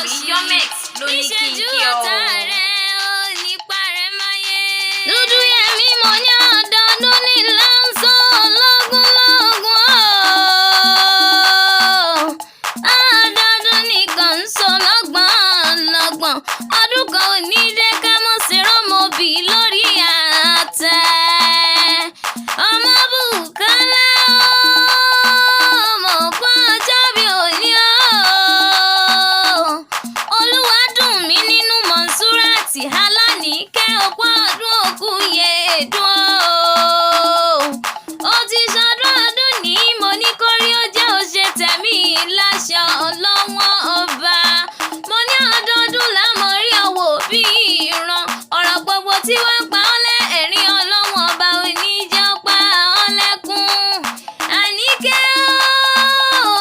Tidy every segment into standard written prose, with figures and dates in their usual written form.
mi Yomex ló ní kí n kí ọ. Dúdú Yẹmí mo ní ọdọọdún ní lásán lọ́gùnlọ́gùn ọdọọdún nìkan ń sọ lọ́gbọ̀n ọdún kan ò ní dé ká mọ̀ sí rọ́mọbì lórí àtẹ. Ọmọ Bùkọ́lá ọmọ òkú ọjọ́ bí òní Olúwadùnmí nínú Mọ̀nsúrátì Aláníkẹ́ òkú ọdún òkú yèédún ó ti ṣọdún ọdún ní mo ní kórí ó jẹ́ òṣè tẹ̀mí láṣẹ ọlọ́wọ́n ọba. Mo ní ọdọọdún lámọ̀ rí ọwọ́ bí ìran ọ̀rọ̀ gbogbo tí wọ́n pa ọ́ lẹ́ẹ̀rín ọlọ́wọ́n ọba oníjẹ́ pa ọ́ lẹ́kún. Àníkẹ́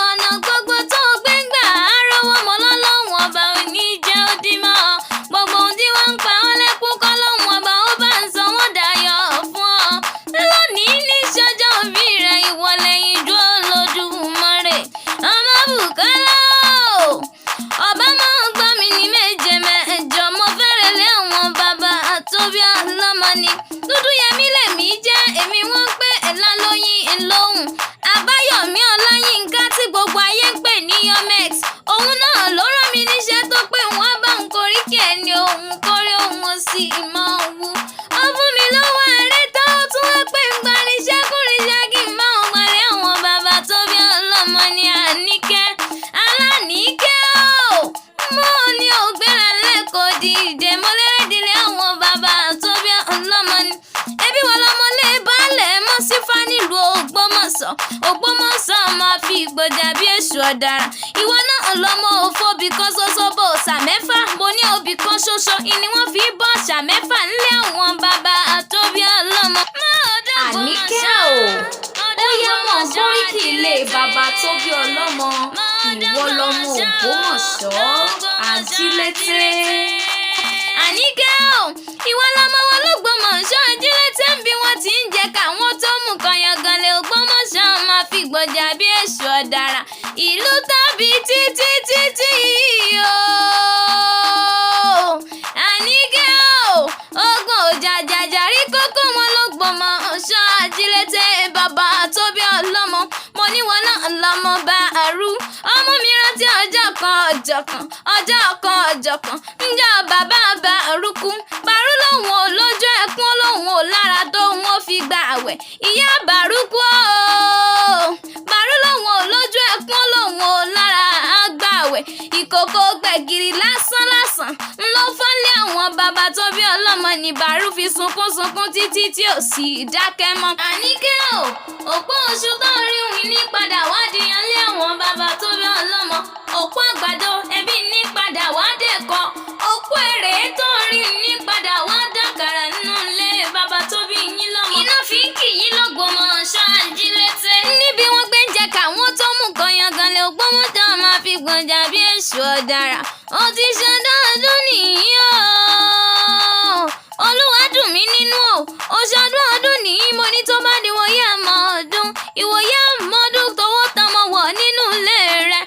ọ̀nà gbogbo tó gbé gbà á rọ́wọ́ mọ́ lọ́lọ́wọ́n ọba oníjẹ́ ó dí mọ́ gbogbo ohun tí wọ́n ń pa ọ́ lẹ́kún kọ́ lọ́wọ́n ọba ó bá ń sọ wọ́n dayọ̀ fún ọ. Lónìí ní sọ́jọ́ òbí rẹ̀ ìwọlẹ̀ ìjọ Olódùmarè. Ọmọ Bùkọ́lá ọba máa ń gbọ́ mi ní méje mẹ́jọ mo fẹ́rẹ̀ lé àwọn bàbá àtòbí ọlọ́mọ ni. Dúdú Yẹmí lèmi jẹ́ èmi wọ́n pé ẹ̀la lóyin lóhùn. Àbáyọ̀mí Ọláyínká tí gbogbo ayé ń pè ní Yomex òun náà ló rán mi níṣẹ́ tó pé wọ́n bá ń koríkì ẹni òun kórè òun sì mọ̀ wú. Ó fún mi lọ́wọ́ ẹ̀rẹ́ tó tún wá pé ń gbaníṣẹ́ kúrinṣẹ́ kí n máa ń gbọ́lé àwọn bàbá tó bí ọlọ́mọ ní Àníkẹ́ Aláníkẹ́ mo ní ògbéra lẹ́kọ̀ọ́ dìde mo lérédìlé àwọn bàbá tó bí ọlọ́mọ ní. Ẹbí wọn lọmọlé baálẹ̀ mọ́ sífà nílùú Ògbómọ̀ṣọ́ máa fi ìgbòjà bí èṣù ọ̀daràn. Ìwọ náà lọmọ òfò òbí kan ṣoṣo bó ṣà mẹ́fà mo ní òbí kan ṣoṣo ìní wọ́n fi bọ́ ṣà mẹ́fà nílé àwọn bàbá tó bí ọlọ́mọ. Àníkẹ́ ó yá mọ̀ gbóríkì ilé bàbá tó bí ọlọ́mọ ìwọ lọmọ Ògbómọ̀ṣọ́ Ajílété. Àníkẹ́ ìwọ lọmọ wọn l'Ógbómọ̀ṣọ́ Ajílété ń bí wọ́n ti ń jẹ káwọn tó mú kan yanganlé Ògbómọ̀ṣọ́ máa fi gbọ̀jà bí èṣù ọ̀daràn. Ìlú tàbí títí Àníkẹ́ ogun òjàjàjàrí kókó wọn l'Ógbómọ̀ṣọ́ Ajílété bàbá tó bí ọlọ́mọ mo ní wọn náà lọmọ bá àrú. Ọmọ mi rántí ọjọ́ kan ǹjọ́ bàbá bá àrúkú bàrú lòun ò lójú ẹkún lòun ò lára tó òun ò fi gba àwẹ̀. Ìyá bàrúkú bàrú lòun ò lójú ẹkún lòun ò lára gba àwẹ̀. Ìkòkò gbẹ̀gìrì lásán ńlọ fọ́nlé àwọn bàbá tó bí ọlọ́mọ ní bàrú fi sunkún títí tí ò sì dákẹ́ mọ́. Àníkẹ́ òpó oṣù tó rí òun ní padà wá dìyàn lé àwọn bàbá tó bí ọlọ́mọ. Òpó àgbàdo ẹbí ní padà wá dẹ̀kọ́. Òpó èrè tó rí ní padà wá dàkàrà nínú ilé bàbá tó bí yín lọ́mọ. Iná fi ń kì yín l'Ógbómọ̀ṣọ́ Ajílété. Níbi wọ́n gbé ń jẹ káwọn tó mú kan yanganlé Ògbómọ̀ṣọ́ máa fi gbọ̀njà bí èṣù ọ̀daràn. Ó ti ṣọdún ọdún nìyí Olúwadùnmí nínú ó ṣọdún ọdún nìyí mo ní tó bá di ìwòye àmọ́dún tówó tamọ wọ̀ nínú ilé rẹ̀.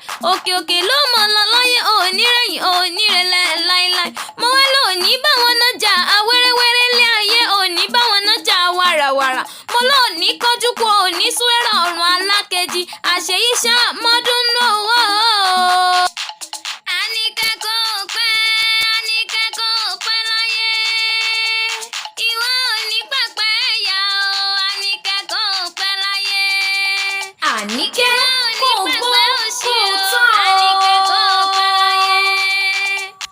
Òkè ló mọ̀ lọ lọ́yẹ̀ onírẹ̀yìn onírẹ̀lẹ̀ láíláí. Mo wá lóòní báwọn náà jà awẹ́rẹ́wẹ́rẹ́ lé ayé òní báwọn náà jà wàràwàrà. Mo lóòní kọjú kú òní súwẹ́rà ọ̀run alákejì àṣeyíṣà mọ́dún náà Àníkẹ́ kò pẹ́ láyé ìwọ òní pẹ̀pẹ́ ẹ̀yà Àníkẹ́ kò pẹ́ láyé. Àníkẹ́ kò gbọ́